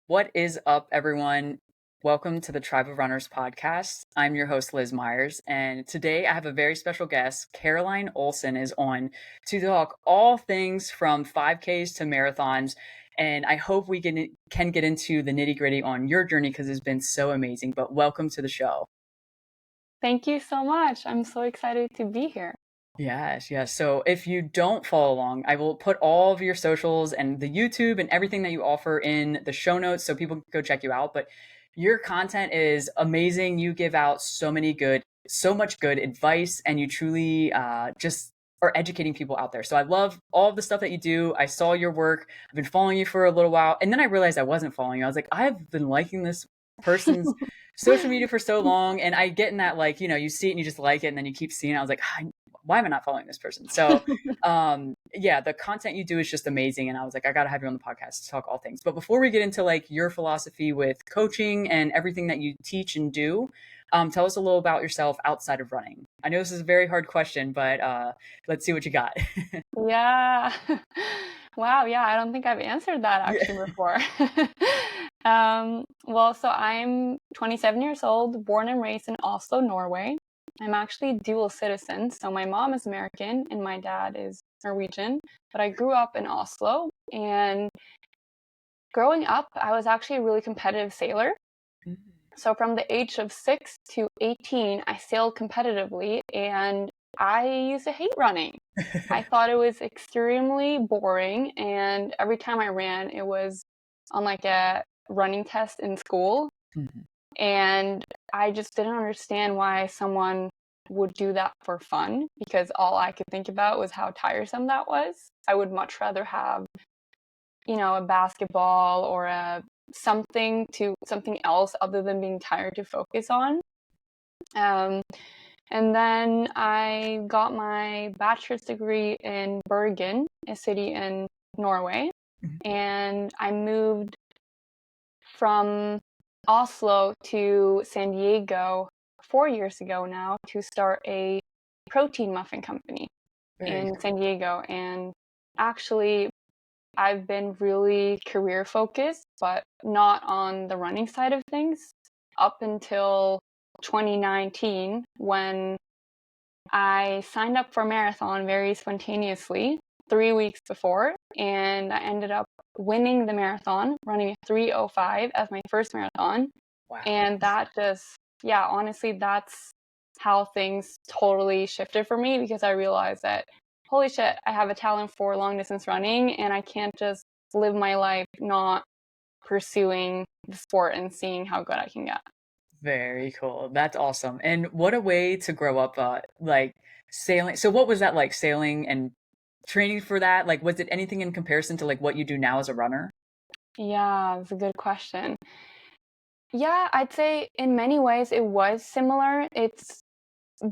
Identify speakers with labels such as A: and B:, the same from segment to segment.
A: What is up, everyone? Welcome to the Tribe of Runners podcast. I'm your host, Liz Myers, and today I have a very special guest. Karoline Olson is on to talk all things from 5Ks to marathons. And I hope we can get into the nitty gritty on your journey because it's been so amazing. But welcome to the show.
B: Thank you so much. I'm so excited to be here.
A: Yes. So if you don't follow along, I will put all of your socials and the YouTube and everything that you offer in the show notes so people can go check you out. But your content is amazing. You give out so much good advice, and you truly just are educating people out there. So I love all of the stuff that you do. I saw your work. I've been following you for a little while, and then I realized I wasn't following you. I was like, I've been liking this person's social media for so long, and I get in that, like, you see it and you just like it, and then you keep seeing it. I was like, why am I not following this person? So, the content you do is just amazing. And I was like, I got to have you on the podcast to talk all things. But before we get into like your philosophy with coaching and everything that you teach and do, tell us a little about yourself outside of running. I know this is a very hard question, but let's see what you got.
B: Yeah. Wow. Yeah. I don't think I've answered that actually before. So I'm 27 years old, born and raised in Oslo, Norway. I'm actually dual citizen. So my mom is American and my dad is Norwegian, but I grew up in Oslo. And growing up, I was actually a really competitive sailor. So from the age of 6 to 18, I sailed competitively, and I used to hate running. I thought it was extremely boring, and every time I ran, it was on like a running test in school. And I just didn't understand why someone would do that for fun, because all I could think about was how tiresome that was. I would much rather have, a basketball or something else other than being tired to focus on. And then I got my bachelor's degree in Bergen, a city in Norway. And I moved from Oslo to San Diego 4 years ago now to start a protein muffin company in San Diego. And actually, I've been really career focused, but not on the running side of things up until 2019, when I signed up for a marathon very spontaneously 3 weeks before, and I ended up winning the marathon, running a 3:05 as my first marathon.
A: Wow.
B: And that just, honestly, that's how things totally shifted for me, because I realized that, holy shit, I have a talent for long distance running, and I can't just live my life not pursuing the sport and seeing how good I can get.
A: Very cool. That's awesome. And what a way to grow up, like sailing. So what was that like, sailing and training for that? Like, was it anything in comparison to like what you do now as a runner?
B: Yeah, that's a good question. Yeah, I'd say in many ways it was similar. It's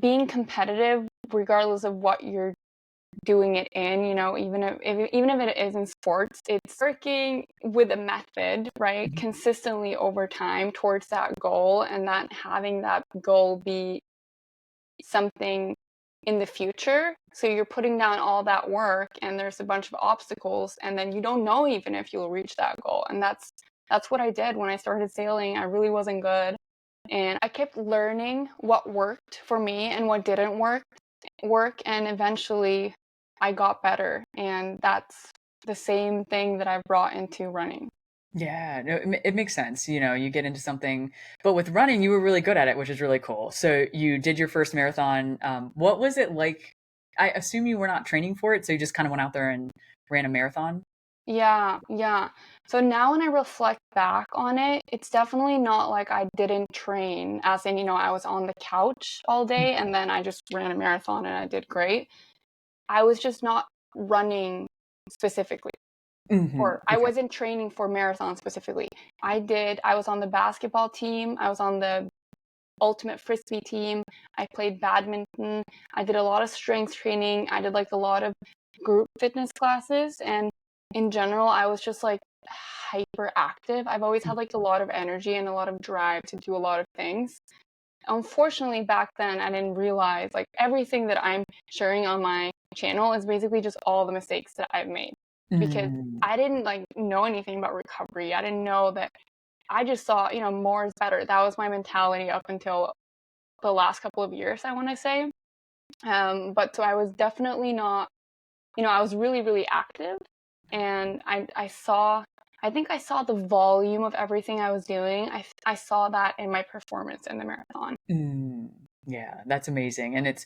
B: being competitive regardless of what you're doing it in, even if it is in sports, it's working with a method, right? Consistently over time towards that goal, and that having that goal be something in the future. So you're putting down all that work, and there's a bunch of obstacles, and then you don't know even if you'll reach that goal. And that's what I did when I started sailing. I really wasn't good, and I kept learning what worked for me and what didn't work, and eventually I got better. And that's the same thing that I've brought into running.
A: Yeah, no, it makes sense. You get into something, but with running, you were really good at it, which is really cool. So you did your first marathon. What was it like? I assume you were not training for it, so you just kind of went out there and ran a marathon.
B: Yeah. So now when I reflect back on it, it's definitely not like I didn't train, as in, I was on the couch all day and then I just ran a marathon and I did great. I was just not running specifically, or I
A: Okay.
B: wasn't training for marathon specifically. I was on the basketball team, I was on the ultimate frisbee team, I played badminton, I did a lot of strength training, I did like a lot of group fitness classes, and in general I was just like hyperactive. I've always had like a lot of energy and a lot of drive to do a lot of things. Unfortunately, back then I didn't realize like everything that I'm sharing on my channel is basically just all the mistakes that I've made. because
A: Mm,
B: I didn't like know anything about recovery. I didn't know that. I just saw, more is better. That was my mentality up until the last couple of years, I want to say. But so I was definitely not, I was really, really active, and I think I saw the volume of everything I was doing. I saw that in my performance in the marathon.
A: mm, yeah, that's amazing. And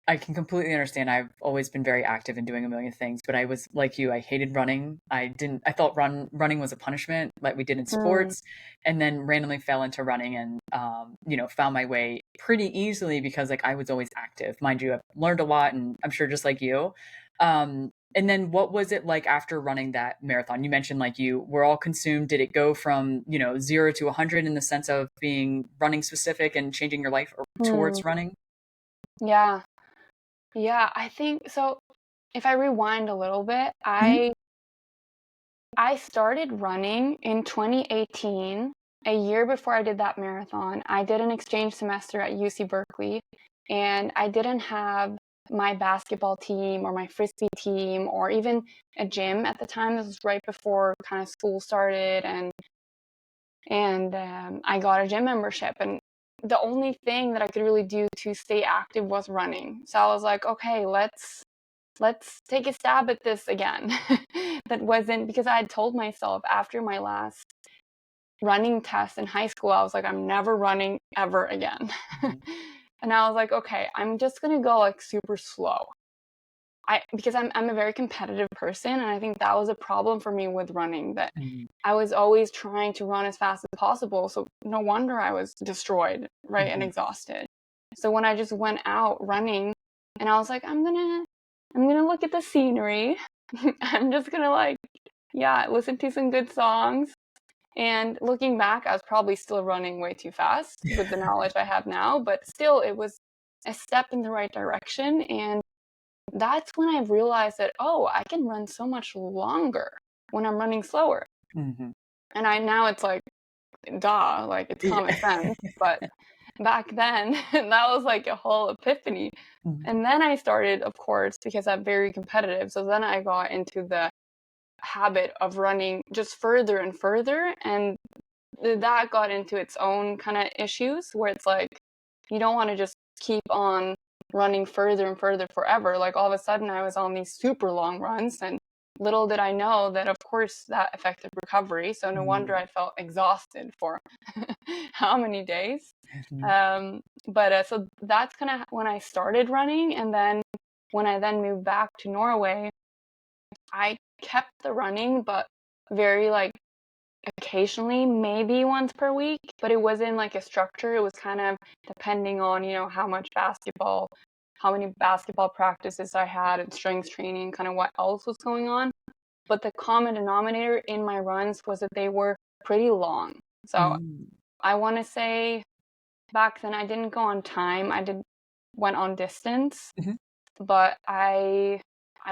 A: I can completely understand. I've always been very active in doing a million things, but I was like you. I hated running. I thought running was a punishment, like we did in
B: Mm,
A: sports, and then randomly fell into running and, found my way pretty easily because like I was always active. Mind you, I've learned a lot, and I'm sure just like you. And then what was it like after running that marathon? You mentioned like you were all consumed. Did it go from, 0 to 100 in the sense of being running specific and changing your life
B: mm,
A: towards running?
B: yeah. Yeah, I think so. If I rewind a little bit,
A: Mhm.
B: I started running in 2018, a year before I did that marathon. I did an exchange semester at UC Berkeley, and I didn't have my basketball team or my frisbee team or even a gym at the time. This was right before kind of school started, and I got a gym membership, and the only thing that I could really do to stay active was running. So I was like, okay, let's take a stab at this again. That wasn't because I had told myself after my last running test in high school, I was like, I'm never running ever again.
A: Mhm.
B: And I was like, okay, I'm just gonna go like super slow. Because I'm a very competitive person, and I think that was a problem for me with running, that
A: Mhm.
B: I was always trying to run as fast as possible. So no wonder I was destroyed, right, and
A: Mhm.
B: exhausted. So when I just went out running, and I was like, I'm gonna look at the scenery. I'm just gonna like, yeah, listen to some good songs. And looking back, I was probably still running way too fast with the knowledge I have now, but still, it was a step in the right direction. And that's when I realized that, oh, I can run so much longer when I'm running slower.
A: Mhm.
B: And now it's like, duh, like it's common
A: Yeah.
B: sense. But back then, that was like a whole epiphany.
A: Mhm.
B: And then I started, of course, because I'm very competitive. So then I got into the habit of running just further and further. And that got into its own kind of issues where it's like, you don't want to just keep on running further and further forever. Like all of a sudden, I was on these super long runs, and little did I know that, of course, that affected recovery. So no wonder
A: Mhm.
B: I felt exhausted for how many days.
A: Mhm.
B: But so that's kind of when I started running. And then when I then moved back to Norway, I kept the running, but very like occasionally, maybe once per week, but it wasn't like a structure. It was kind of depending on, how many basketball practices I had and strength training, kind of what else was going on. But the common denominator in my runs was that they were pretty long. So
A: Mm.
B: I want to say back then I didn't go on time. I did went on distance,
A: Mhm.
B: but I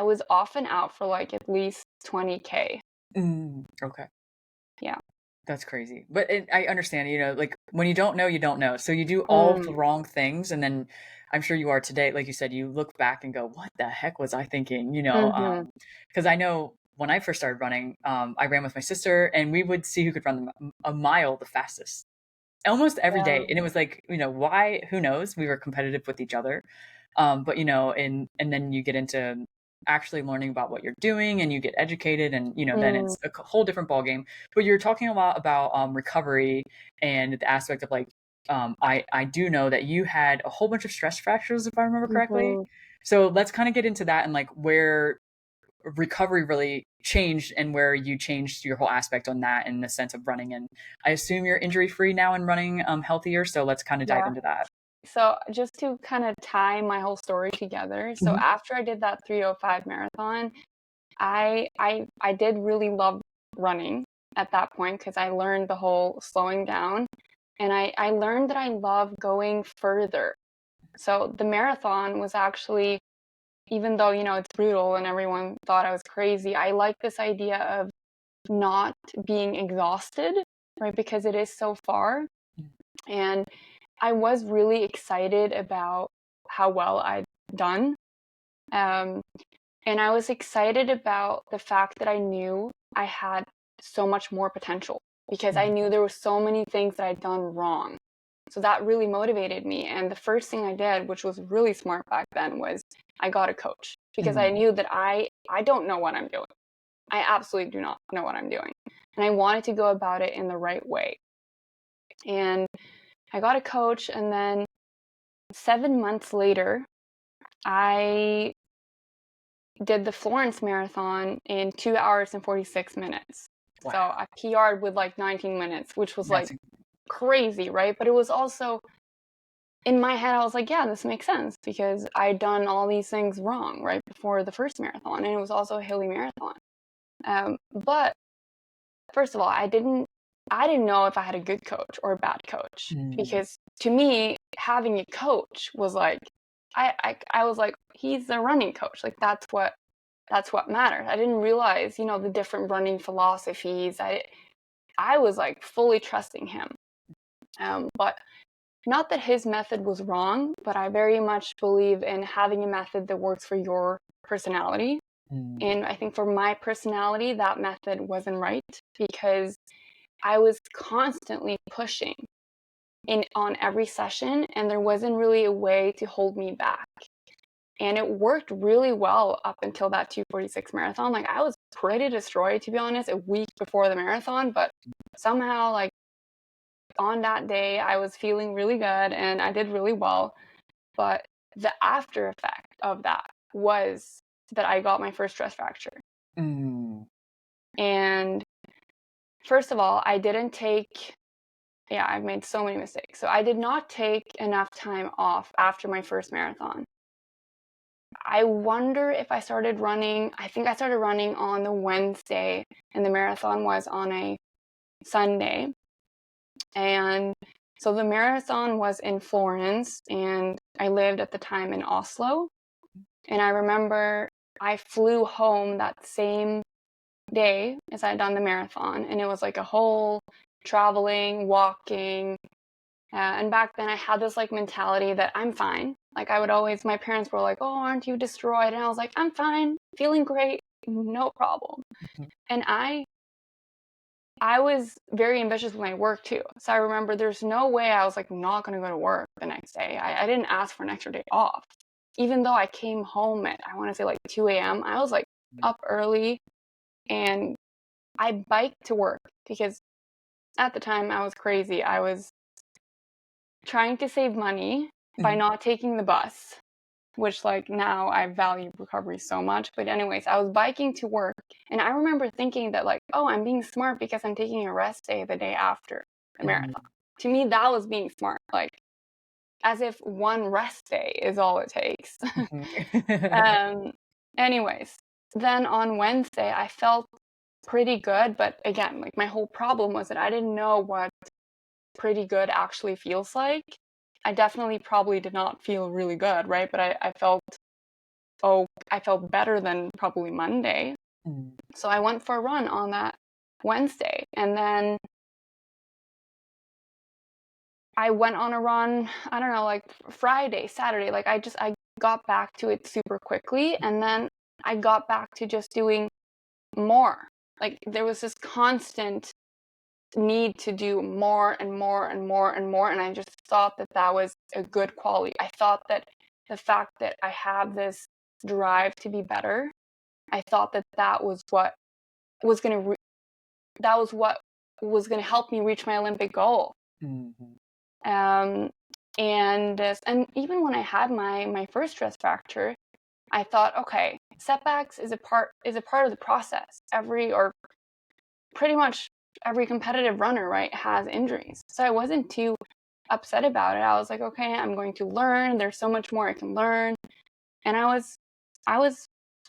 B: was often out for like at least 20K.
A: Okay.
B: Yeah.
A: That's crazy. But I understand, like when you don't know, you don't know. So you do all of
B: Mm,
A: the wrong things, and then I'm sure you are today, like you said, you look back and go, "What the heck was I thinking?"
B: mm-hmm.
A: Because I know when I first started running, I ran with my sister, and we would see who could run a mile the fastest almost every
B: Yeah.
A: day. And it was like, why? Who knows? We were competitive with each other. But and then you get into actually learning about what you're doing and you get educated and then
B: Mm,
A: it's a whole different ballgame. But you're talking a lot about recovery and the aspect of like I do know that you had a whole bunch of stress fractures if I remember correctly.
B: mhm.
A: So let's kind of get into that and like where recovery really changed and where you changed your whole aspect on that in the sense of running. And I assume you're injury free now and running healthier. So let's kind of dive
B: Yeah.
A: into that.
B: So just to kind of tie my whole story together. So
A: Mhm.
B: after I did that 305 marathon, I did really love running at that point because I learned the whole slowing down, and I learned that I love going further. So the marathon was actually, even though, it's brutal and everyone thought I was crazy, I like this idea of not being exhausted, right? Because it is so far. And I was really excited about how well I'd done. Um, And I was excited about the fact that I knew I had so much more potential, because I knew there were so many things that I'd done wrong. So that really motivated me. And the first thing I did, which was really smart back then, was I got a coach, because I knew that I don't know what I'm doing. I absolutely do not know what I'm doing. And I wanted to go about it in the right way. And I got a coach, and then 7 months later, I did the Florence Marathon in 2 hours and 46 minutes. Wow. So I PR'd with like 19 minutes, which was like crazy, right? But it was also, in my head, I was like, yeah, this makes sense, because I'd done all these things wrong right before the first marathon, and it was also a hilly marathon. But first of all, I didn't know if I had a good coach or a bad coach, because to me, having a coach was like, I was like, he's a running coach. Like that's what mattered. I didn't realize, the different running philosophies. I was like fully trusting him. But not that his method was wrong, but I very much believe in having a method that works for your personality. And I think for my personality, that method wasn't right, because I was constantly pushing on every session, and there wasn't really a way to hold me back. And it worked really well up until that 2:46 marathon. Like, I was pretty destroyed, to be honest, a week before the marathon, but somehow, like, on that day, I was feeling really good and I did really well. But the after effect of that was that I got my first stress fracture. And first of all, I didn't take, I've made so many mistakes. So I did not take enough time off after my first marathon. I wonder if I started running, I think I started running on the Wednesday, and the marathon was on a Sunday. And so the marathon was in Florence, and I lived at the time in Oslo. And I remember I flew home that same day as I'd done the marathon, and it was like a whole traveling, walking. And back then I had this like mentality that I'm fine. Like I would always, my parents were like, oh, aren't you destroyed? And I was like, I'm fine, feeling great, no problem. And I was very ambitious with my work too. So I remember there's no way I was like not going to go to work the next day. I didn't ask for an extra day off. Even though I came home at, I want to say like 2 a.m., I was like up early, and I biked to work, because at the time I was crazy. I was trying to save money by not taking the bus, which like now I value recovery so much. But anyways, I was biking to work, and I remember thinking that like, oh, I'm being smart because I'm taking a rest day the day after the marathon. To me, that was being smart, like as if one rest day is all it takes. Anyways, then on Wednesday, I felt pretty good. But again, like my whole problem was that I didn't know what pretty good actually feels like. I definitely probably did not feel really good, right? But I felt better than probably Monday. So I went for a run on that Wednesday, and then I went on a run, I don't know, like Friday, Saturday. Like I got back to it super quickly, and then I got back to just doing more. Like there was this constant need to do more and more and more and more, and I just thought that was a good quality. I thought that the fact that I have this drive to be better, I thought that was what was going to help me reach my Olympic goal. And even when I had my first stress fracture, I thought, okay, setbacks is a part of the process. Pretty much every competitive runner, right, has injuries. So I wasn't too upset about it. I was like, okay, I'm going to learn. There's so much more I can learn. And I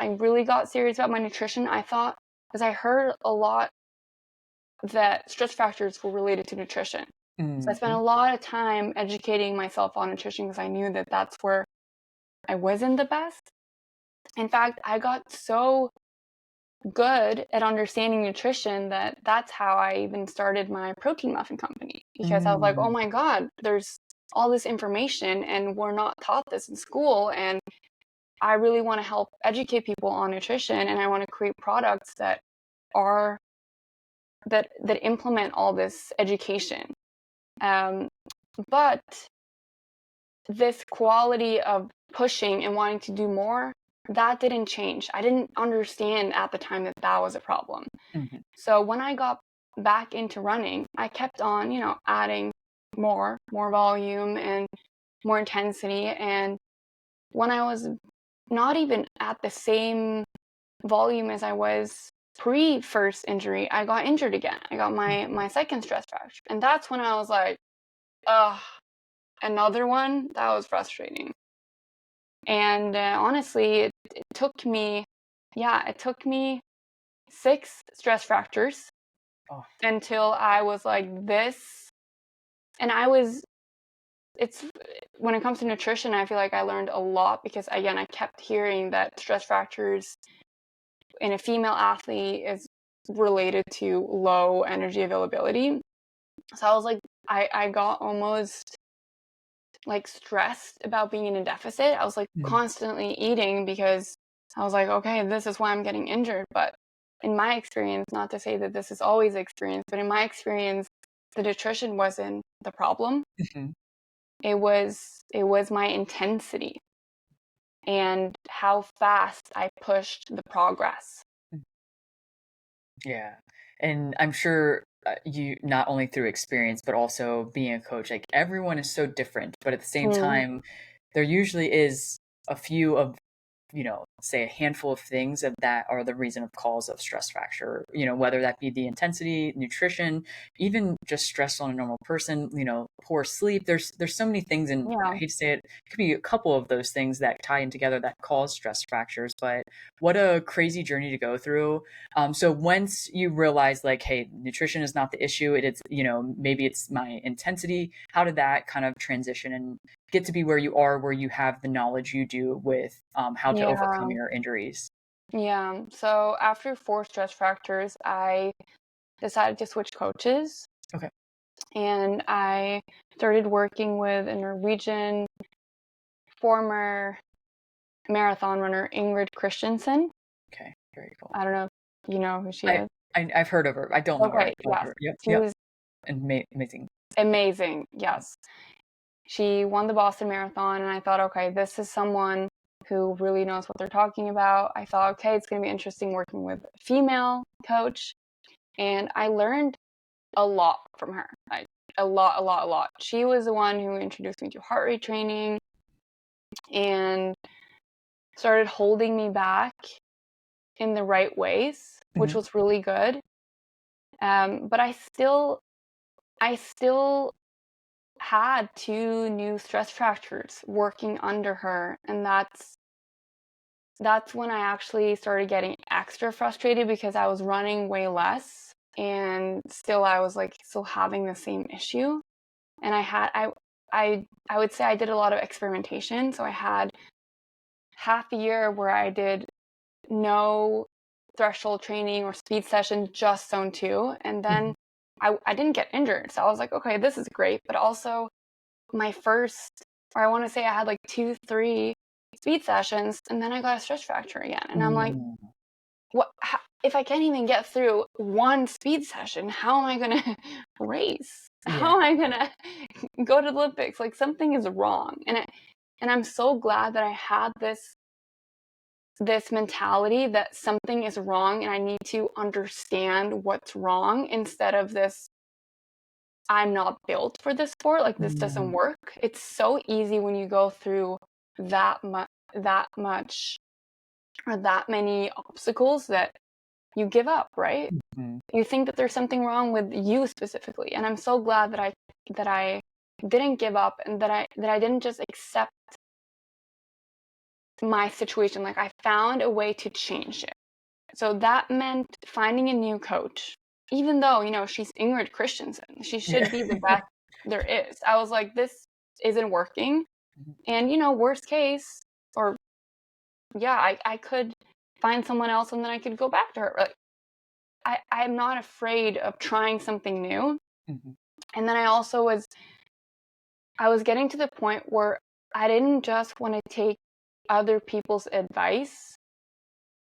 B: really got serious about my nutrition. I thought, because I heard a lot that stress fractures were related to nutrition. So I spent a lot of time educating myself on nutrition, because I knew that that's where I wasn't the best. In fact, I got so good at understanding nutrition that's how I even started my protein muffin company, because I was like, oh my God, there's all this information and we're not taught this in school. And I really want to help educate people on nutrition, and I want to create products that implement all this education. But this quality of pushing and wanting to do more, that didn't change. I didn't understand at the time that that was a problem.
A: Mm-hmm.
B: So when I got back into running, I kept on, adding more volume and more intensity. And when I was not even at the same volume as I was pre-first injury, I got injured again. I got my second stress fracture. And that's when I was like, ugh, another one? That was frustrating. And honestly, it took me 6 stress fractures until I was like this. And it's when it comes to nutrition, I feel like I learned a lot because, again, I kept hearing that stress fractures in a female athlete is related to low energy availability. So I was like, I got almost like stressed about being in a deficit. I was like constantly eating because I was like, okay, this is why I'm getting injured. But in my experience, not to say that this is always the experience, but in my experience, the nutrition wasn't the problem.
A: Mm-hmm.
B: It was my intensity and how fast I pushed the progress.
A: Yeah. And I'm sure you, not only through experience, but also being a coach, like everyone is so different, but at the same time, there usually is a few of, say a handful of things that are the reason of cause of stress fracture, whether that be the intensity, nutrition, even just stress on a normal person, poor sleep. There's so many things, and I hate to say it, it could be a couple of those things that tie in together that cause stress fractures, but what a crazy journey to go through. So once you realize like, hey, nutrition is not the issue, it's, maybe it's my intensity, how did that kind of transition and get to be where you are, where you have the knowledge you do with how to overcome your injuries?
B: Yeah. So after 4 stress fractures, I decided to switch coaches.
A: Okay.
B: And I started working with a Norwegian former marathon runner, Ingrid Christensen.
A: Okay. Very cool.
B: I don't know if you know who she is.
A: I've heard of her. I don't know her.
B: Okay,
A: I've heard of
B: yes.
A: her. Yep.
B: She was
A: Amazing.
B: amazing, yes. She won the Boston Marathon, and I thought, okay, this is someone who really knows what they're talking about. I thought, okay, it's going to be interesting working with a female coach. And I learned a lot from her. Like, a lot. She was the one who introduced me to heart rate training and started holding me back in the right ways, which was really good. But I still had 2 new stress fractures working under her, and that's when I actually started getting extra frustrated because I was running way less and still I was like still having the same issue. And I would say I did a lot of experimentation. So I had half a year where I did no threshold training or speed session, just zone 2. And then I didn't get injured. So I was like, okay, this is great. But also I want to say I had like 2-3 speed sessions, and then I got a stress fracture again. And I'm like, if I can't even get through 1 speed session, how am I going to race? How am I going to go to the Olympics? Like, something is wrong. And I'm so glad that I had this mentality that something is wrong and I need to understand what's wrong, instead of this, I'm not built for this sport, like this doesn't work. It's so easy when you go through that much or that many obstacles that you give up, right? You think that there's something wrong with you specifically. And I'm so glad that I didn't give up, and that I didn't just accept my situation. Like, I found a way to change it. So that meant finding a new coach, even though, she's Ingrid Christensen. She should be the best there is. I was like, this isn't working. And, worst case, or I could find someone else and then I could go back to her. Like, I'm not afraid of trying something new. And then I was getting to the point where I didn't just want to take other people's advice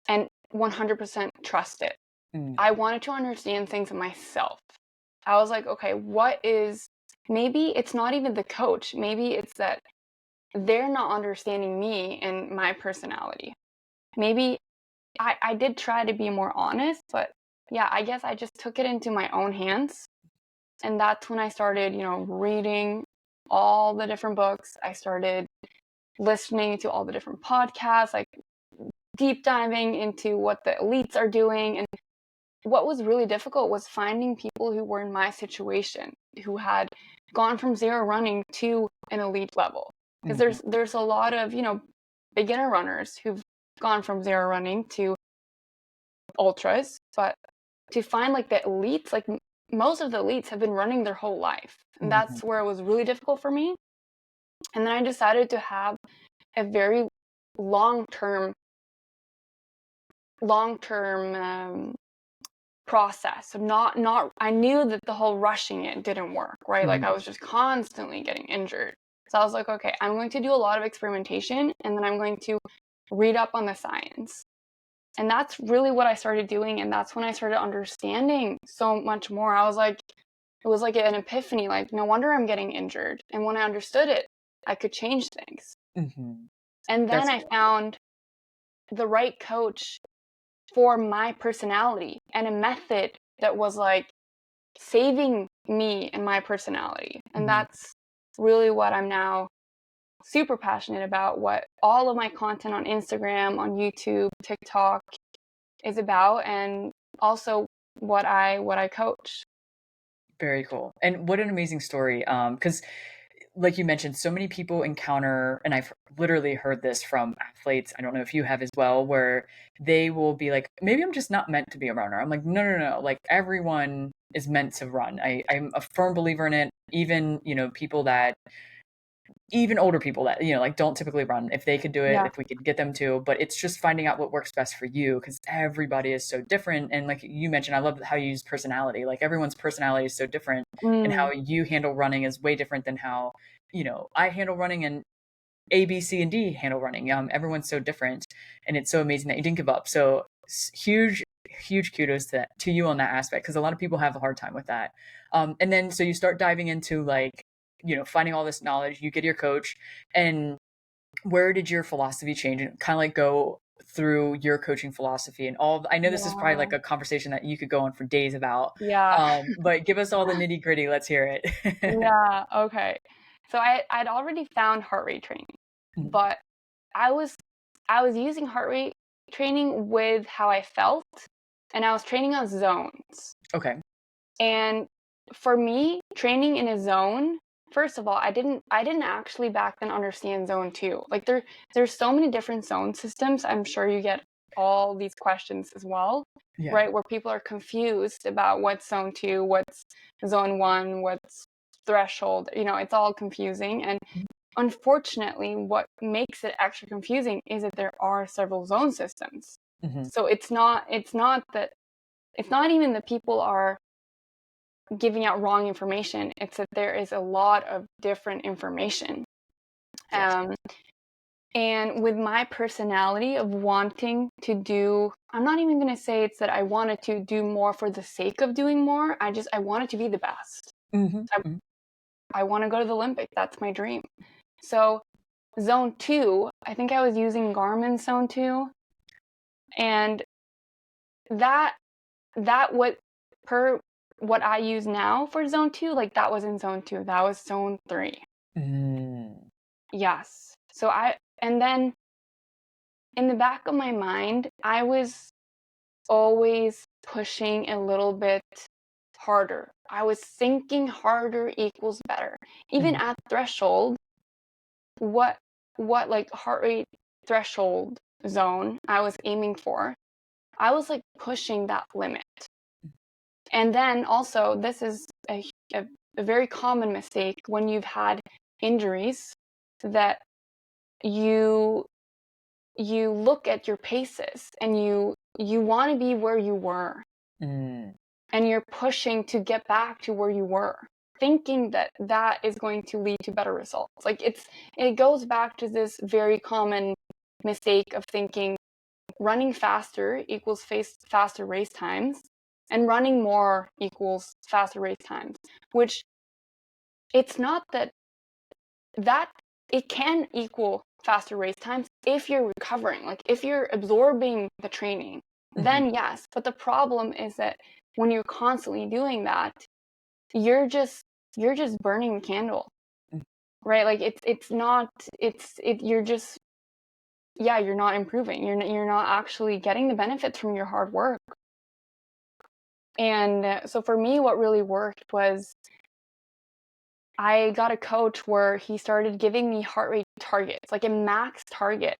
B: and 100% trust it. I wanted to understand things myself. I was like, okay, maybe it's not even the coach. Maybe it's that they're not understanding me and my personality. Maybe I did try to be more honest, but yeah, I guess I just took it into my own hands. And that's when I started, reading all the different books. I started listening to all the different podcasts, like deep diving into what the elites are doing. And what was really difficult was finding people who were in my situation, who had gone from zero running to an elite level. Because there's a lot of, beginner runners who've gone from zero running to ultras, but to find like the elites, like most of the elites have been running their whole life. And that's where it was really difficult for me. And then I decided to have a very long-term process. So not I knew that the whole rushing it didn't work, right? Like I was just constantly getting injured. So I was like, okay, I'm going to do a lot of experimentation, and then I'm going to read up on the science. And that's really what I started doing, and that's when I started understanding so much more. It was like an epiphany, like no wonder I'm getting injured. And when I understood it, I could change things. And then I found the right coach for my personality and a method that was like saving me and my personality. And that's really what I'm now super passionate about, what all of my content on Instagram, on YouTube, TikTok is about, and also what I coach.
A: Very cool. And what an amazing story. Because like you mentioned, so many people encounter, and I've literally heard this from athletes, I don't know if you have as well, where they will be like, maybe I'm just not meant to be a runner. I'm like, no. Like everyone is meant to run. I'm a firm believer in it. Even, people that even older people that like don't typically run, if they could do it,
B: Yeah.
A: if we could get them to, but it's just finding out what works best for you, because everybody is so different. And like you mentioned, I love how you use personality. Like everyone's personality is so different, and how you handle running is way different than how I handle running, and A, B, C, and D handle running. Everyone's so different, and it's so amazing that you didn't give up. So huge kudos to you on that aspect, because a lot of people have a hard time with that. And then so you start diving into like finding all this knowledge. You get your coach, and where did your philosophy change and kind of like go through your coaching philosophy and all I know this is probably like a conversation that you could go on for days about.
B: Yeah.
A: But give us all the nitty gritty. Let's hear it.
B: Yeah. Okay. So I'd already found heart rate training, but I was using heart rate training with how I felt, and I was training on zones.
A: Okay.
B: And for me, training in a zone, first of all, I didn't actually back then understand zone 2. Like there's so many different zone systems. I'm sure you get all these questions as well, right? Where people are confused about what's zone 2, what's zone 1, what's threshold. It's all confusing. And unfortunately, what makes it extra confusing is that there are several zone systems. So it's not even that people are giving out wrong information. It's that there is a lot of different information.
A: Yes.
B: And with my personality of wanting to do, I'm not even going to say it's that I wanted to do more for the sake of doing more. I wanted to be the best. I want to go to the Olympics. That's my dream. So zone 2, I think I was using Garmin zone 2. And that what I use now for zone 2, like that was in zone 2. That was zone 3. Yes. So and then in the back of my mind, I was always pushing a little bit harder. I was thinking harder equals better. Even at threshold, what like heart rate threshold zone I was aiming for, I was like pushing that limit. And then also, this is a very common mistake when you've had injuries, that you look at your paces and you want to be where you were, and you're pushing to get back to where you were, thinking that is going to lead to better results. Like it goes back to this very common mistake of thinking running faster equals faster race times, and running more equals faster race times, which it's not that it can equal faster race times if you're recovering, like if you're absorbing the training, then yes. But the problem is that when you're constantly doing that, you're just burning the candle, right? Like you're just, yeah, you're not improving. You're not actually getting the benefits from your hard work. And so for me, what really worked was I got a coach where he started giving me heart rate targets, like a max target.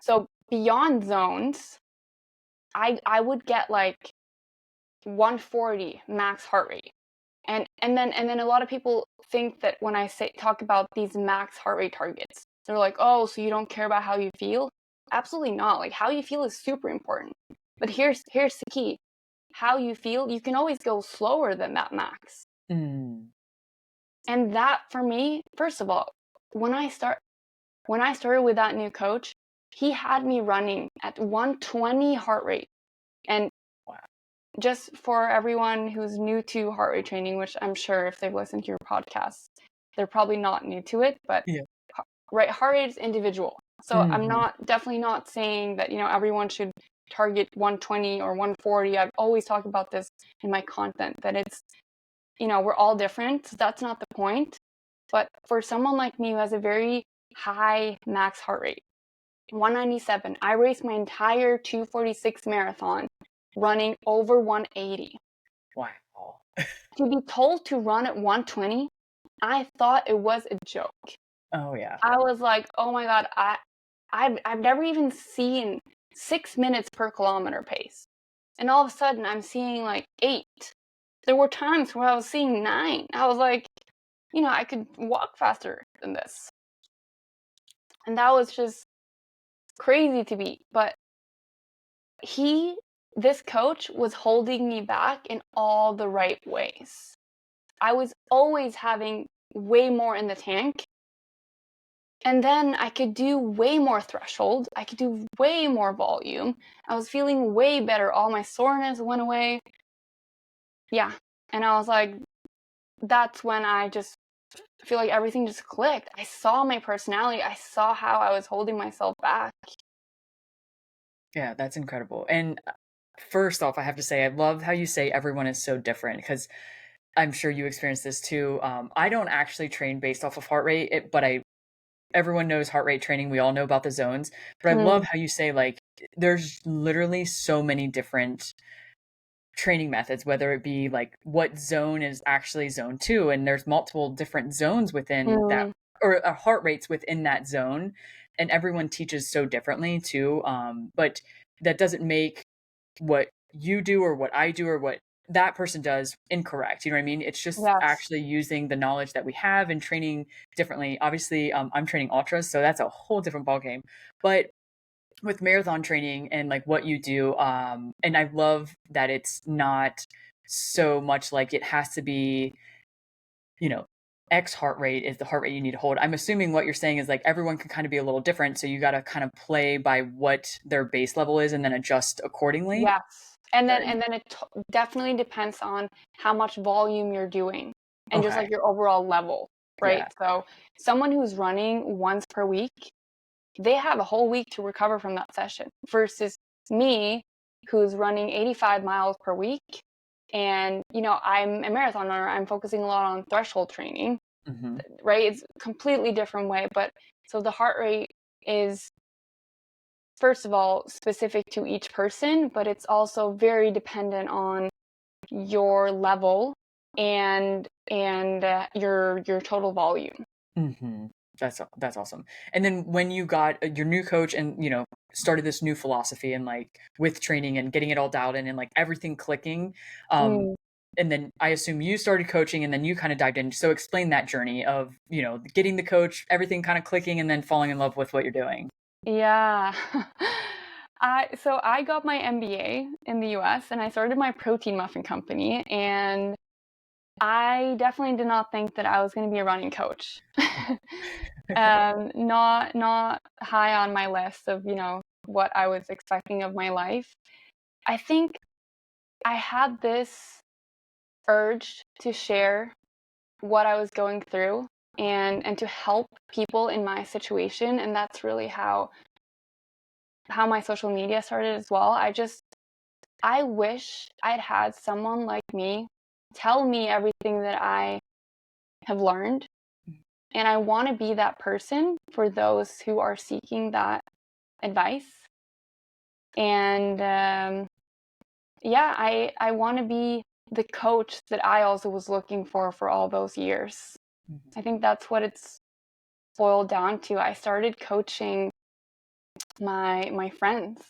B: So beyond zones, I would get like 140 max heart rate. And then a lot of people think that when I talk about these max heart rate targets, they're like, "Oh, so you don't care about how you feel?" Absolutely not. Like, how you feel is super important. But here's the key. How you feel, you can always go slower than that max. And that, for me, first of all, when I started with that new coach, he had me running at 120 heart rate. And just for everyone who's new to heart rate training, which I'm sure if they've listened to your podcast, they're probably not new to it, but right, heart rate is individual. So I'm definitely not saying that, everyone should target 120 or 140. I've always talked about this in my content, that it's, we're all different. So that's not the point. But for someone like me who has a very high max heart rate, 197, I raced my entire 246 marathon running over 180.
A: Wow.
B: To be told to run at 120, I thought it was a joke.
A: Oh yeah.
B: I was like, oh my God, I've never even seen 6 minutes per kilometer pace. And all of a sudden I'm seeing like 8. There were times where I was seeing 9. I was like, I could walk faster than this. And that was just crazy to me. But this coach was holding me back in all the right ways. I was always having way more in the tank. And then I could do way more threshold. I could do way more volume. I was feeling way better. All my soreness went away. Yeah. And I was like, that's when I just feel like everything just clicked. I saw my personality. I saw how I was holding myself back.
A: Yeah, that's incredible. And first off, I have to say, I love how you say everyone is so different, because I'm sure you experienced this too. I don't actually train based off of heart rate, but everyone knows heart rate training. We all know about the zones. But I love how you say, like, there's literally so many different training methods, whether it be like what zone is actually zone 2, and there's multiple different zones within that, or heart rates within that zone, and everyone teaches so differently too. But that doesn't make what you do or what I do or what that person does incorrect. You know what I mean? It's just actually using the knowledge that we have and training differently. Obviously, I'm training ultras, so that's a whole different ballgame. But with marathon training and like what you do, and I love that it's not so much like it has to be, X heart rate is the heart rate you need to hold. I'm assuming what you're saying is like everyone can kind of be a little different, so you got to kind of play by what their base level is and then adjust accordingly.
B: Yes. And then it definitely depends on how much volume you're doing and just like your overall level, right?
A: Yeah.
B: So someone who's running once per week, they have a whole week to recover from that session, versus me who's running 85 miles per week. And, I'm a marathon runner. I'm focusing a lot on threshold training, right? It's a completely different way. But so the heart rate is, first of all, specific to each person, but it's also very dependent on your level and your total volume.
A: That's awesome. And then when you got your new coach and started this new philosophy and like with training and getting it all dialed in and like everything clicking, and then I assume you started coaching and then you kind of dived in. So explain that journey of getting the coach, everything kind of clicking, and then falling in love with what you're doing.
B: Yeah. So I got my MBA in the US and I started my protein muffin company, and I definitely did not think that I was going to be a running coach. Not high on my list of, what I was expecting of my life. I think I had this urge to share what I was going through and to help people in my situation, and that's really how my social media started as well. I wish I'd had someone like me tell me everything that I have learned, and I want to be that person for those who are seeking that advice. And yeah, I want to be the coach that I also was looking for all those years. I think that's what it's boiled down to. I started coaching my friends,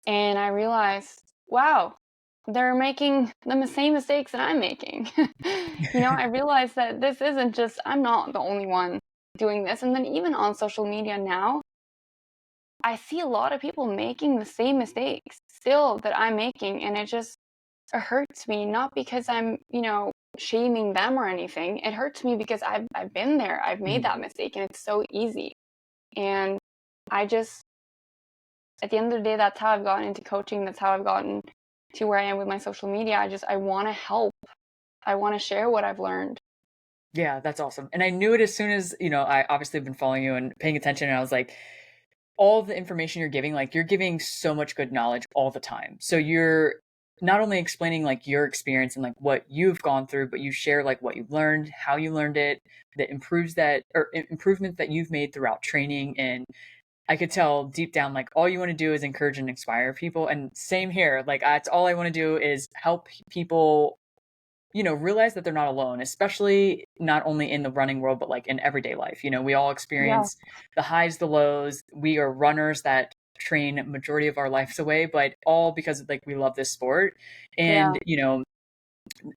B: and I realized, wow, they're making the same mistakes that I'm making. I realized that this isn't just, I'm not the only one doing this. And then even on social media now, I see a lot of people making the same mistakes still that I'm making, and it hurts me, not because I'm, shaming them or anything. It hurts me because I've been there. I've made that mistake, and it's so easy. And I just, at the end of the day, that's how I've gotten into coaching. That's how I've gotten to where I am with my social media. I want to help. I want to share what I've learned.
A: Yeah, that's awesome. And I knew it as soon as, I obviously have been following you and paying attention, and I was like, all the information you're giving, like you're giving so much good knowledge all the time. So you're not only explaining like your experience and like what you've gone through, but you share like what you've learned, how you learned it, that improves that or improvement that you've made throughout training. And I could tell deep down, like all you want to do is encourage and inspire people. And same here, like that's all I want to do is help people, realize that they're not alone, especially not only in the running world, but like in everyday life. We all
B: Yeah.
A: experience the highs, the lows. We are runners that train majority of our lives away, but all because like we love this sport.
B: Yeah.
A: And,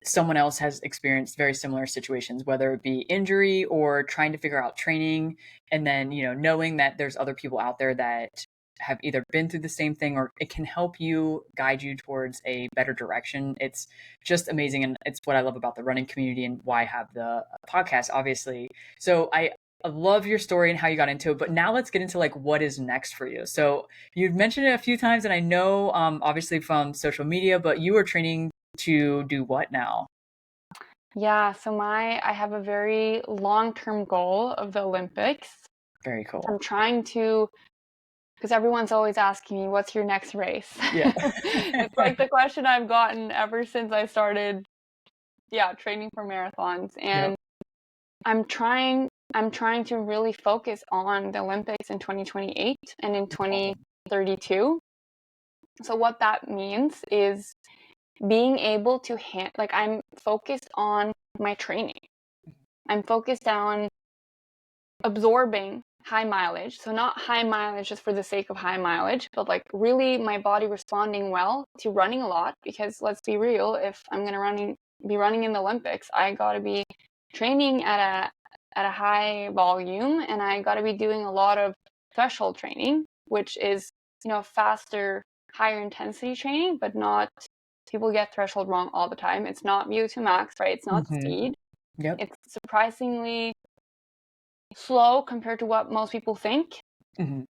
A: someone else has experienced very similar situations, whether it be injury or trying to figure out training. And then, knowing that there's other people out there that have either been through the same thing or it can help you guide you towards a better direction. It's just amazing. And it's what I love about the running community and why I have the podcast, obviously. So I love your story and how you got into it, but now let's get into like what is next for you. So you've mentioned it a few times, and I know obviously from social media, but you are training to do what now?
B: Yeah. So I have a very long-term goal of the Olympics.
A: Very cool.
B: I'm trying to, because everyone's always asking me, what's your next race?
A: Yeah.
B: It's like the question I've gotten ever since I started, yeah, training for marathons.
A: Yep.
B: And I'm trying to really focus on the Olympics in 2028 and in
A: Awesome.
B: 2032. So what that means is being able to like I'm focused on my training. I'm focused on absorbing high mileage. So not high mileage just for the sake of high mileage, but like really my body responding well to running a lot, because let's be real, if I'm going to be running in the Olympics, I got to be training at a high volume, and I got to be doing a lot of threshold training, which is, faster, higher intensity training, but not, people get threshold wrong all the time. It's not VO2 max, right? It's not
A: Hmm.
B: speed.
A: Yep.
B: It's surprisingly slow compared to what most people think.
A: Hmm.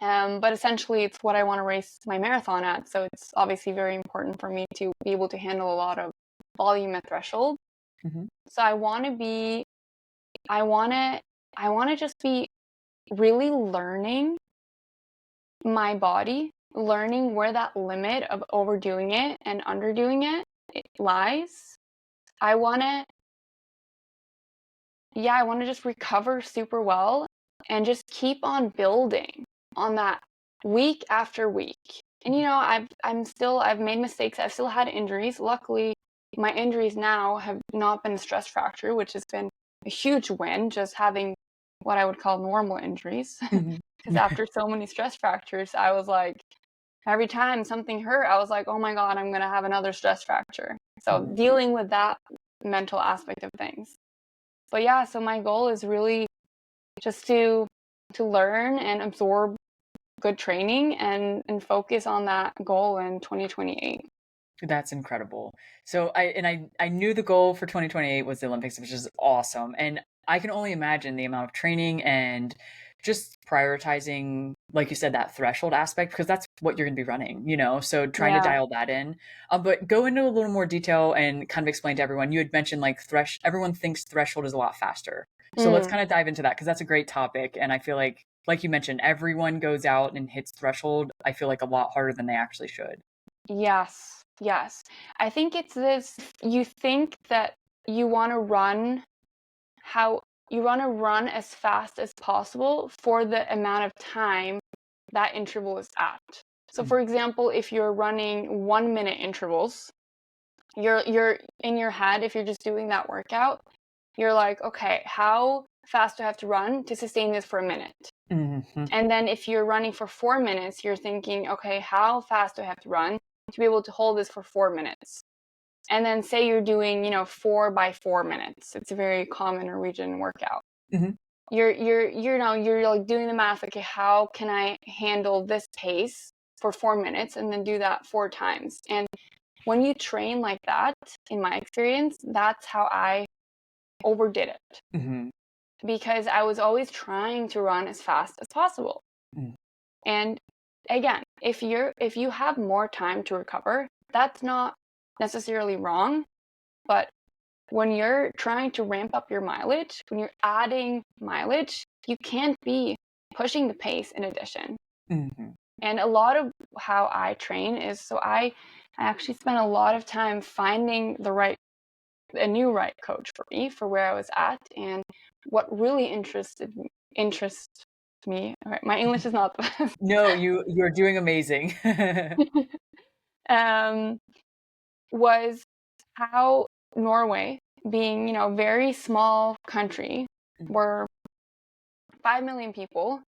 B: But essentially, it's what I want to race my marathon at. So it's obviously very important for me to be able to handle a lot of volume at threshold.
A: Hmm.
B: So I want to be, I want to, I want to just be really learning my body, learning where that limit of overdoing it and underdoing it lies. I want to, yeah, I want to just recover super well and just keep on building on that week after week. And I've made mistakes. I've still had injuries. Luckily, my injuries now have not been a stress fracture, which has been a huge win, just having what I would call normal injuries.
A: Hmm.
B: Because after so many stress fractures, I was like, every time something hurt, I was like, oh my God, I'm going to have another stress fracture. So dealing with that mental aspect of things. But yeah, so my goal is really just to learn and absorb good training and focus on that goal in 2028.
A: That's incredible. So I knew the goal for 2028 was the Olympics, which is awesome. And I can only imagine the amount of training and just prioritizing, like you said, that threshold aspect, because that's what you're going to be running, So trying to
B: Yeah.
A: dial that in. But go into a little more detail and kind of explain to everyone. You had mentioned like everyone thinks threshold is a lot faster. So let's
B: Mm,
A: kind of dive into that because that's a great topic. And I feel like you mentioned, everyone goes out and hits threshold, I feel like a lot harder than they actually should.
B: yes, yes. I think it's this, you think that you want to run how you want to run as fast as possible for the amount of time that interval is at. So
A: Mm,
B: for example, if you're running 1 minute intervals, you're in your head, if you're just doing that workout, you're like, okay, how fast do I have to run to sustain this for a minute?
A: mhm,
B: And then if you're running for 4 minutes, you're thinking, okay, how fast do I have to run to be able to hold this for 4 minutes? And then say you're doing, 4 by 4 minutes. It's a very common Norwegian workout.
A: mhm,
B: You're like doing the math. Okay, how can I handle this pace for 4 minutes and then do that 4 times? And when you train like that, in my experience, that's how I overdid it
A: mhm,
B: because I was always trying to run as fast as possible.
A: mm,
B: And again, if you have more time to recover, that's not necessarily wrong, but when you're trying to ramp up your mileage, when you're adding mileage, you can't be pushing the pace in addition.
A: mhm.
B: And a lot of how I train is so I actually spent a lot of time finding a new right coach for me for where I was at and what really interests me. Okay, my English is not the best.
A: No, you're doing amazing.
B: um, was how Norway, being, very small country,
A: Mm,
B: we're 5 million people,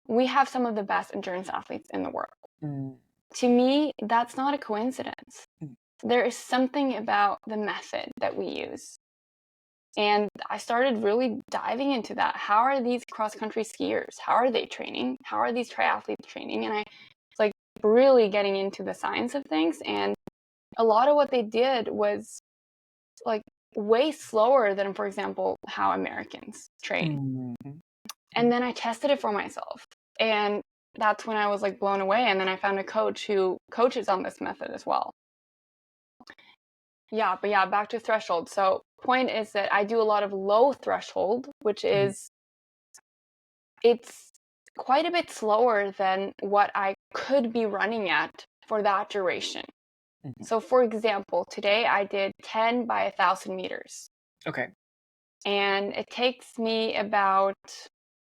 B: we have some of the best endurance athletes in the world.
A: mm,
B: To me, that's not a coincidence.
A: mm,
B: There is something about the method that we use. And I started really diving into that. How are these cross country skiers? How are they training? How are these triathletes training? And I was like really getting into the science of things. And a lot of what they did was like way slower than, for example, how Americans train.
A: mhm,
B: And then I tested it for myself. And that's when I was like blown away. And then I found a coach who coaches on this method as well. Yeah, but yeah, back to threshold. So, point is that I do a lot of low threshold, which
A: mhm,
B: is it's quite a bit slower than what I could be running at for that duration.
A: mhm.
B: So, for example, today I did 10 by 1,000 meters,
A: Okay,
B: and it takes me about,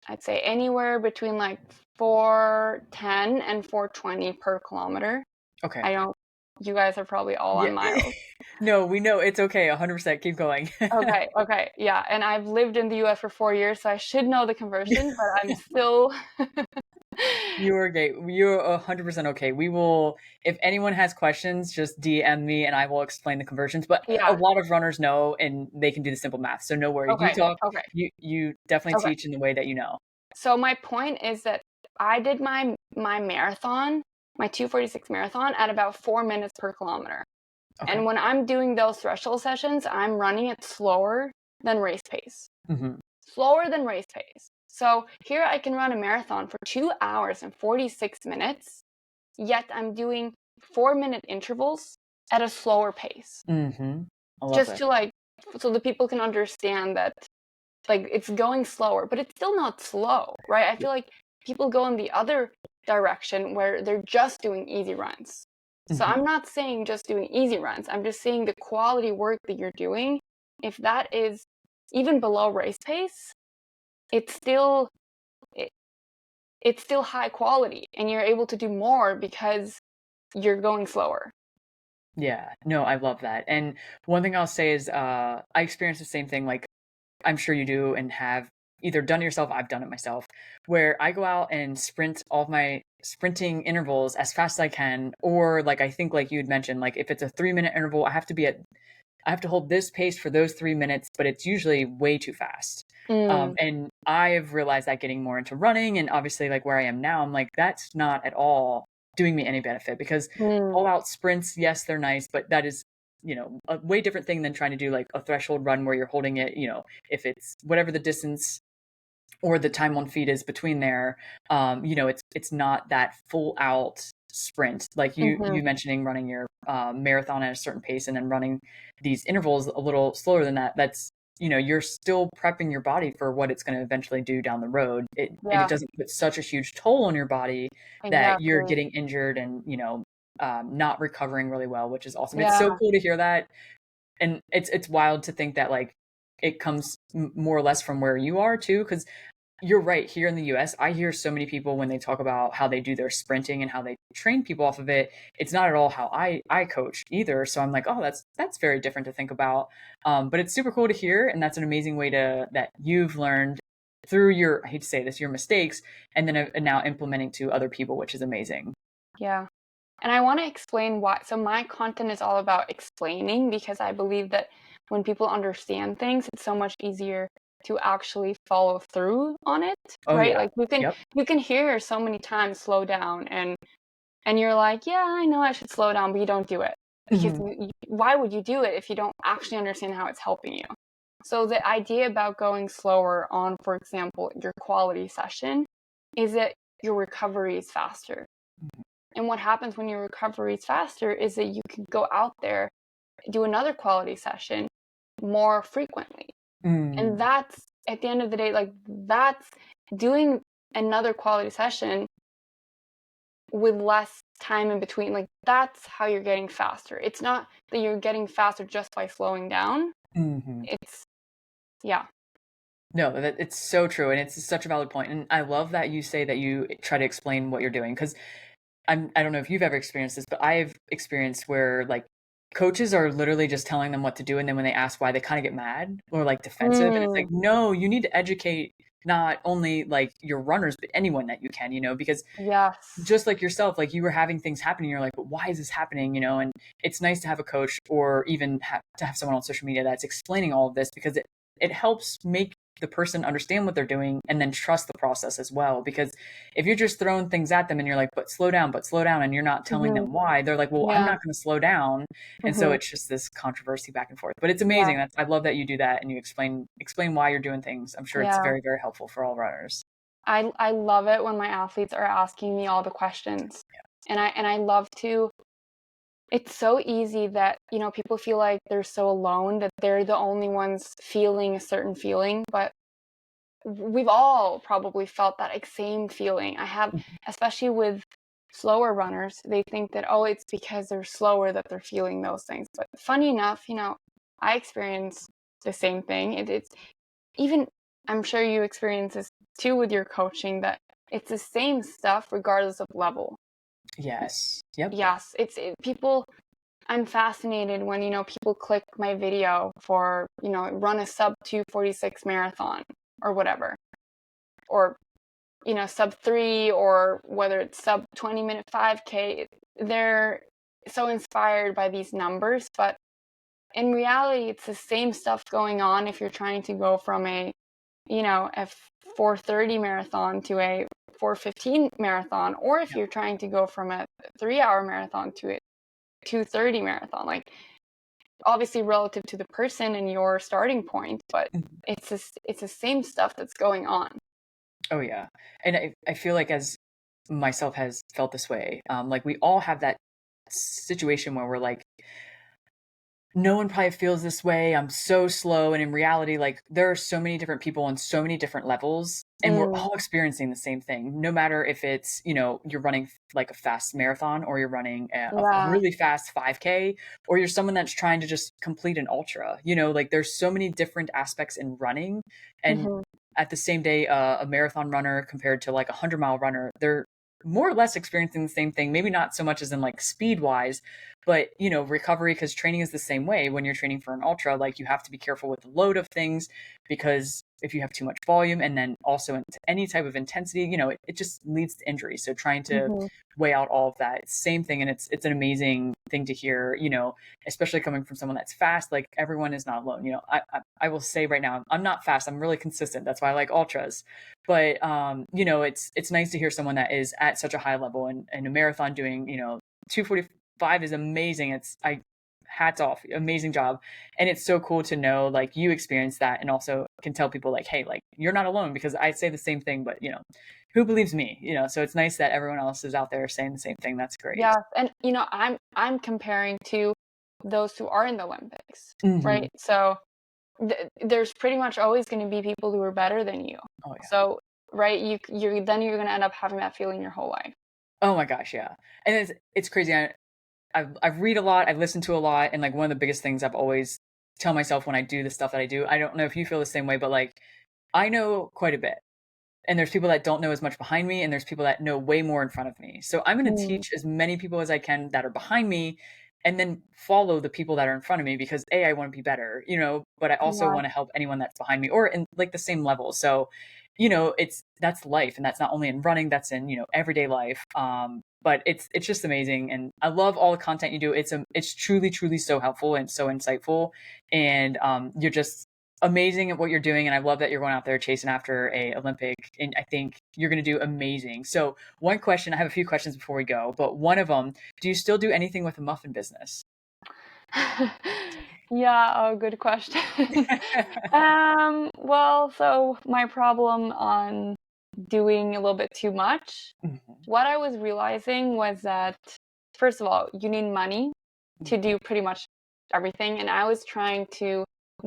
B: I'd say, anywhere between like 410 and 420 per kilometer.
A: okay.
B: I don't, you guys are probably all
A: Yeah.
B: on miles.
A: No, we know it's okay, 100%, keep going.
B: Okay, yeah. And I've lived in the US for 4 years, so I should know the conversion, but I'm still.
A: You are okay. You're 100% okay. We will, if anyone has questions, just DM me and I will explain the conversions. But a
B: Yeah,
A: lot of runners know and they can do the simple math. So no worry. You
B: okay,
A: talk,
B: okay,
A: you definitely
B: okay.
A: teach in the way that you know.
B: So my point is that I did my marathon, my 2:46 marathon at about 4 minutes per kilometer.
A: Okay.
B: And when I'm doing those threshold sessions, I'm running it slower than race pace.
A: Hmm.
B: Slower than race pace. So here I can run a marathon for 2 hours and 46 minutes, yet I'm doing 4 minute intervals at a slower pace.
A: Hmm. I love
B: Just
A: that.
B: to like, so the people can understand that like it's going slower, but it's still not slow, right? I feel like people go in the other direction where they're just doing easy runs. So
A: Hmm.
B: I'm not saying just doing easy runs. I'm just saying the quality work that you're doing, if that is even below race pace, it's still it, it's still high quality and you're able to do more because you're going slower.
A: Yeah. No, I love that. And one thing I'll say is I experienced the same thing. Like I'm sure you do and have either done it yourself, I've done it myself, where I go out and sprint all of my sprinting intervals as fast as I can. Or like I think like you had mentioned, like if it's a 3 minute interval, I have to hold this pace for those 3 minutes, but it's usually way too fast.
B: Mm,
A: And I've realized that getting more into running and obviously like where I am now, I'm like, that's not at all doing me any benefit, because
B: Mm.
A: all out sprints, yes, they're nice, but that is, a way different thing than trying to do like a threshold run where you're holding it, if it's whatever the distance or the time on feet is between there. It's not that full out sprint like you
B: Mhm.
A: mentioning running your marathon at a certain pace and then running these intervals a little slower than that. That's, you're still prepping your body for what it's going to eventually do down the road. And it
B: Yeah,
A: doesn't put such a huge toll on your body that you're
B: exactly.
A: getting injured and not recovering really well, which is awesome. It's so
B: Yeah.
A: cool to hear that. And it's wild to think that like it comes more or less from where you are too, because you're right. Here in the US, I hear so many people when they talk about how they do their sprinting and how they train people off of it. It's not at all how I coach either. So I'm like, oh, that's very different to think about. But it's super cool to hear, and that's an amazing way to that you've learned through your, I hate to say this, your mistakes, and then now implementing to other people, which is amazing.
B: Yeah. And I want to explain why. So my content is all about explaining because I believe that when people understand things, it's so much easier to actually follow through on it,
A: Oh
B: right?
A: yeah.
B: Like you can
A: Yep.
B: you can hear so many times slow down and you're like, yeah, I know I should slow down, but you don't do it. Because
A: Hmm.
B: why would you do it if you don't actually understand how it's helping you? So the idea about going slower on, for example, your quality session is that your recovery is faster. And what happens when your recovery is faster is that you can go out there, do another quality session more frequently. And
A: Mm.
B: that's at the end of the day, like that's doing another quality session with less time in between. Like that's how you're getting faster. It's not that you're getting faster just by slowing down.
A: Hmm.
B: It's, yeah.
A: No, it's so true, and it's such a valid point. And I love that you say that you try to explain what you're doing, because I don't know if you've ever experienced this, but I've experienced where like coaches are literally just telling them what to do, and then when they ask why, they kind of get mad or like defensive, and it's like,
B: Mm,
A: no, you need to educate not only like your runners but anyone that you can, because
B: yes.
A: just like yourself, like you were having things happening, you're like, but why is this happening, and it's nice to have a coach or even to have someone on social media that's explaining all of this, because it helps make the person understand what they're doing and then trust the process as well. Because if you're just throwing things at them and you're like, but slow down, and you're not telling
B: Hmm.
A: them why, they're like, well, I'm
B: Yeah.
A: not going to slow down. And so
B: Hmm.
A: it's just this controversy back and forth, but it's amazing.
B: Yeah.
A: I love that you do that and you explain why you're doing things. I'm sure it's
B: Yeah.
A: very, very helpful for all runners.
B: I love it when my athletes are asking me all the questions. And I love to, it's so easy that, people feel like they're so alone, that they're the only ones feeling a certain feeling, but we've all probably felt that same feeling. I have, especially with slower runners, they think that, oh, it's because they're slower that they're feeling those things. But funny enough, I experience the same thing. It's even, I'm sure you experience this too with your coaching, that it's the same stuff regardless of level.
A: Yes. Yep.
B: Yes, people. I'm fascinated when people click my video for run a sub 2:46 marathon or whatever, or sub 3, or whether it's sub 20-minute 5K. They're so inspired by these numbers, but in reality, it's the same stuff going on if you're trying to go from a 4:30 marathon to a 4:15 marathon, or if
A: Yep.
B: you're trying to go from a 3-hour marathon to a 2:30 marathon. Like obviously relative to the person and your starting point, but
A: Mhm.
B: it's the same stuff that's going on.
A: Oh yeah. And I feel like as myself has felt this way, like we all have that situation where we're like, no one probably feels this way. I'm so slow. And in reality, like there are so many different people on so many different levels, and we're
B: Mm,
A: all experiencing the same thing. No matter if it's, you're running like a fast marathon, or you're running a
B: yeah.
A: really fast 5K, or you're someone that's trying to just complete an ultra, like there's so many different aspects in running. And
B: Hmm.
A: at the same day, a marathon runner compared to like a 100-mile runner, they're more or less experiencing the same thing. Maybe not so much as in like speed wise, but recovery, because training is the same way. When you're training for an ultra, like you have to be careful with the load of things, because if you have too much volume, and then also into any type of intensity, it just leads to injury. So trying to
B: Hmm.
A: weigh out all of that, same thing. And it's an amazing thing to hear, especially coming from someone that's fast. Like, everyone is not alone. I will say right now, I'm not fast. I'm really consistent. That's why I like ultras. But it's nice to hear someone that is at such a high level, and in a marathon doing, 2:45 is amazing. I hats off, amazing job. And it's so cool to know, like, you experienced that, and also can tell people, like, hey, like, you're not alone, because I say the same thing, but who believes me? So it's nice that everyone else is out there saying the same thing. That's great.
B: Yeah, and I'm comparing to those who are in the Olympics,
A: Hmm.
B: right? So there's pretty much always going to be people who are better than you.
A: Oh yeah.
B: So right, you're going to end up having that feeling your whole life.
A: Oh my gosh, yeah. And it's crazy. I read a lot, I listen to a lot, and like, one of the biggest things I've always tell myself when I do the stuff that I do, I don't know if you feel the same way, but like, I know quite a bit. And there's people that don't know as much behind me, and there's people that know way more in front of me. So I'm going to
B: Mm,
A: teach as many people as I can that are behind me, and then follow the people that are in front of me, because I want to be better, but I also
B: yeah,
A: want to help anyone that's behind me or in like the same level. So, that's life, and that's not only in running, that's in, everyday life. But it's just amazing, and I love all the content you do. It's truly, truly so helpful and so insightful, and you're just amazing at what you're doing. And I love that you're going out there chasing after a Olympic, and I think you're going to do amazing. So one question, I have a few questions before we go, but one of them, do you still do anything with the muffin business?
B: yeah. Oh, good question. Well, so my problem on doing a little bit too much,
A: Mhm.
B: what I was realizing was that, first of all, you need money to do pretty much everything. And I was trying to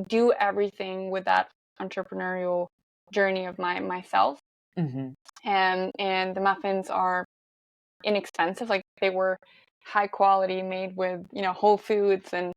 B: do everything with that entrepreneurial journey of myself.
A: Mhm.
B: And the muffins are inexpensive. Like, they were high quality, made with, whole foods and,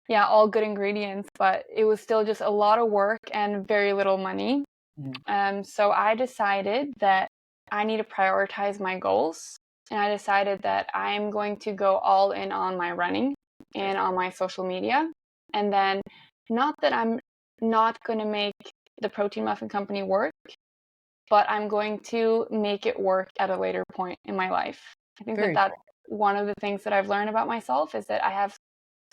B: yeah, all good ingredients, but it was still just a lot of work and very little money.
A: Mhm.
B: So I decided that I need to prioritize my goals. And I decided that I'm going to go all in on my running and on my social media. And then, not that I'm not going to make the protein muffin company work, but I'm going to make it work at a later point in my life. I think that
A: Very
B: that's
A: cool.
B: one of the things that I've learned about myself, is that I have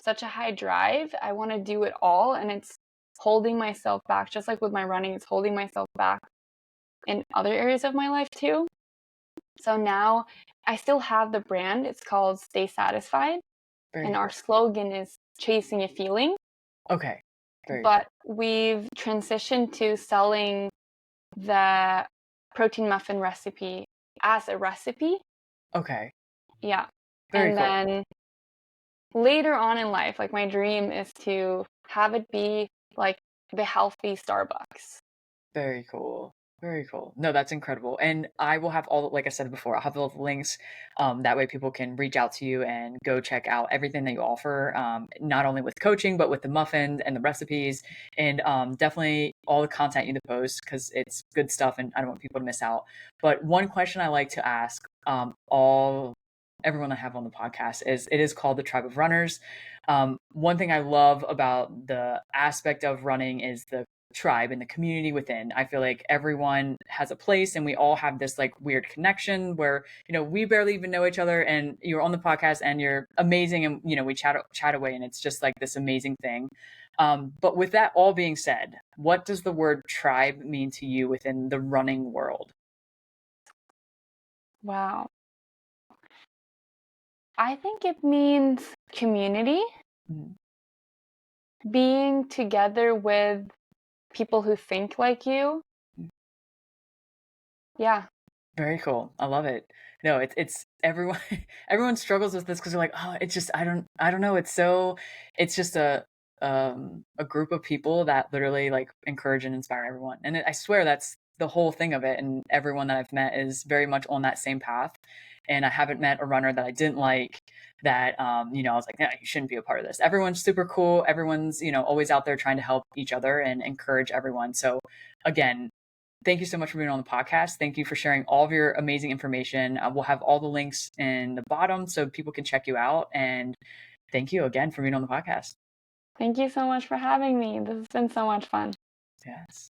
B: such a high drive. I want to do it all, and it's holding myself back. Just like with my running, it's holding myself back in other areas of my life too. So now I still have the brand. It's called Stay Satisfied,
A: Very
B: and our
A: cool.
B: slogan is chasing a feeling.
A: Okay. Very
B: But
A: cool.
B: we've transitioned to selling the protein muffin recipe as a recipe.
A: Okay.
B: Yeah.
A: Very
B: And
A: cool.
B: then later on in life, like, my dream is to have it be like the healthy Starbucks.
A: Very cool. Very cool. No, that's incredible. And I will have all, like I said before, I'll have all the links. That way people can reach out to you and go check out everything that you offer, not only with coaching, but with the muffins and the recipes, and definitely all the content you post, because it's good stuff and I don't want people to miss out. But one question I like to ask all everyone I have on the podcast is, it is called the Tribe of Runners. One thing I love about the aspect of running is the tribe and the community within. I feel like everyone has a place, and we all have this like weird connection where, we barely even know each other, and you're on the podcast and you're amazing, and we chat away, and it's just like this amazing thing. But with that all being said, what does the word tribe mean to you within the running world?
B: Wow. I think it means community,
A: Mhm.
B: being together with people who think like you. Yeah.
A: Very cool. I love it. No, it's everyone everyone struggles with this, because they're like, oh, it's just, I don't know. It's just a group of people that literally like encourage and inspire everyone. And I swear that's the whole thing of it. And everyone that I've met is very much on that same path. And I haven't met a runner that I didn't like, that I was like, yeah, you shouldn't be a part of this. Everyone's super cool. Everyone's, always out there trying to help each other and encourage everyone. So again, thank you so much for being on the podcast. Thank you for sharing all of your amazing information. We'll have all the links in the bottom so people can check you out. And thank you again for being on the podcast.
B: Thank you so much for having me. This has been so much fun.
A: Yes.